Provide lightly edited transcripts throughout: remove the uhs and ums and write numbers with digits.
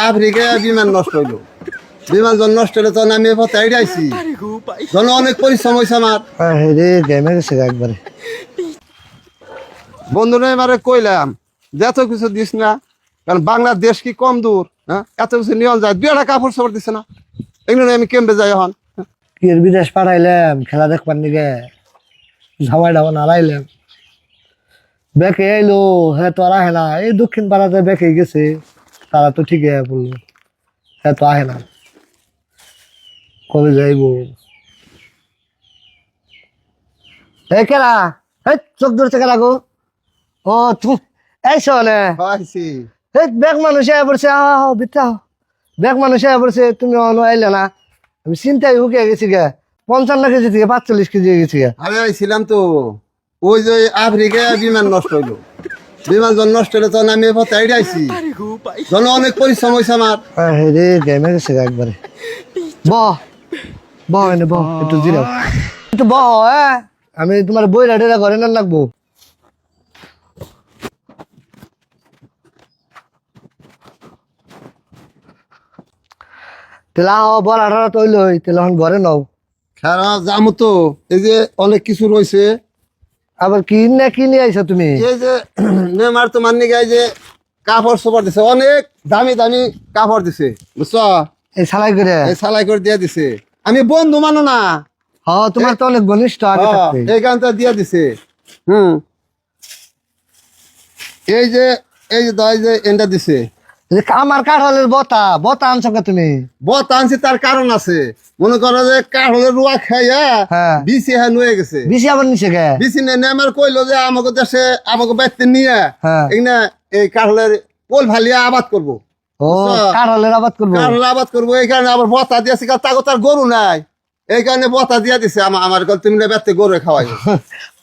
আফ্রিকায় বিমান নষ্ট হইলো, বিমান যখন নষ্ট হলে তখন আমি পথে আইছি, যখন অনেক পরিশ্রম হয়েছে আমার। একবারে বন্ধুরা এবারে কইলাম যে এত কিছু দিস না, কারণ বাংলাদেশ কি কম দূর? হ্যাঁ, এত কিছু নিয়ন যায়, 2 কাপড় সাপড় দিছে না, এগুলো আমি কেমবে যাই এখন? কি বিদেশ পাঠাইলাম খেলা দেখবার নিকে, ঝামাই ডাবা নাড়াইলাম, বেকে এলো। হ্যাঁ তো আর আহে না, এই দক্ষিণ পাড়াতে বেকে গেছে, তারা তো ঠিকই বললো, হ্যাঁ তো আহে না, কবে যাইব? এই কেলা, এই চোখ ধরছে কেলা গো? ও তুমি এই শোনে, আইছি এই ব্যাগ মানুষ আয়া পড়ছে, আহ বিতা ব্যাগ মানুষ আয়া পড়ছে, তুমি অনো আইলে না, আমি চিন্তায় হুকে গেছি গে, 55 কেজি থেকে 45 কেজি হয়ে গেছি গে। আমি আইছিলাম তো, ওই যে আফ্রিকায় বিমান নষ্ট হইলো, বিমান যখন নষ্ট হলে তখন আমি পথে আইছি, যখন অনেক পরিশ্রম হয়েছে আমার। রে গেমে গেছে গে একবারে। বহ এনে বহ, একটু জিরাও, একটু বহ। হ্যাঁ আমি তোমার বইরা টেরা ঘরে না লাগবো। তেলা বড় আঠারা তৈল তেলা ঘরে নাও। খেলা যামু তো, এই যে অনেক কিছু রয়েছে। আবার কি না কি নিয়ে আইছো তুমি? এই যে নেমার তোমার নিকে এই যে কাপড় চোপড় দিছে, অনেক দামি দামি কাপড় দিছে, বুঝছো? এই সালাই করে এই সালাই করে দিয়ে দিছে। আমি বন্ধু মানো না, হ্যাঁ তোমার তো অনেক ঘনিষ্ঠ আগে থাকতে। এই গানটা দিয়ে দিছে। এই যে এই যে দয় যে এন্ডা দিছে, আমার কাঠলের বতা বতা আনছো কে তুমি? বত আনছি তার কারণ আছে। মনে করো যে কাঠলের রুয়া খাইয়া হ্যাঁ বিসি হ্যাঁ নুয়ে গেছে, বেশি আবার নিচে গে বিসি নেমার কইলো যে আমাকে দেশে আমাকে বাইতে নিয়ে হ্যাঁ এখানে এই কাঠলের পোল ফালিয়া আবাদ করবো। ও কাঠলের আবাদ করবো, কাঠল আবাদ করবো, এই কারণে আবার বতা দিয়েছি, তাকে তার গরু নাই, এই কারণে বতা দিয়া দিছে। আমার তুমি বেতে গরু খাওয়াই।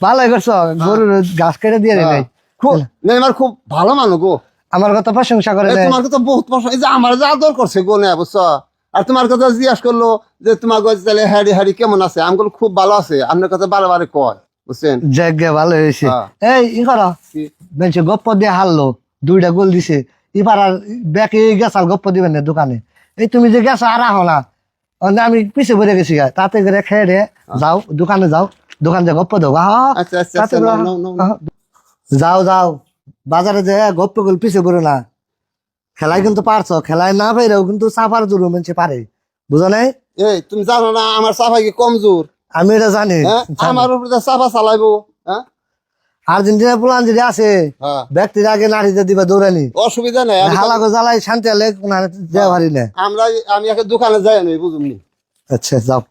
ভালোই করছো, গরুর ঘাস কেটে দিয়ে নাই। খুব নেমার খুব ভালো মানুষ গো, আমার কথা প্রশংসা করে নাই। তোমার কথা বহুত প্রশ্ন, এই যে আমার যা আদর করছে গো নে, বুঝছো? আর তোমার কথা জিজ্ঞাসা করলো যে তোমার তাহলে হ্যারি হ্যারি কেমন আছে, আমি বললাম খুব ভালো আছে, আপনার কথা বারে বারে কয়, বুঝছেন? জায়গা ভালো হয়েছে। হ্যাঁ। এই ই করো, বেঞ্চে গপ্প দিয়ে হারলো, 2টা গোল দিছে, এবার আর ব্যাকে গেছাল গপ্প দিবেন না দোকানে। এই তুমি যে গেছো আর আহো না, আমি পিছে পড়ে গেছি গা, তাতে করে খেয়ে রে যাও দোকানে যাও, দোকান যে গপ্প দেবো। আচ্ছা আচ্ছা আচ্ছা, নাও, নাও, নাও, নাও। যাও যাও বাজারে যে গপ্প গুলো পিছে পড়ো না, খেলায় কিন্তু পারছো, খেলায় না পাইলেও কিন্তু চাপার জোর মানুষ পারে, বুঝো নাই? এই তুমি জানো না আমার চাপা কি কমজোর? আমি এটা জানি। হ্যাঁ, আমার উপরে চাপা চালাইবো। হ্যাঁ, আর্জেন্টিনা প্লান যদি আছে, হ্যাঁ, ব্যক্তির আগে নারীতে দিবা দৌড়ানি, অসুবিধা নাই। হালাগো জ্বালাই শান্তি হলে দেওয়া পারি না। আমি একে দোকানে যাই নাই, বুঝুন। আচ্ছা যাও।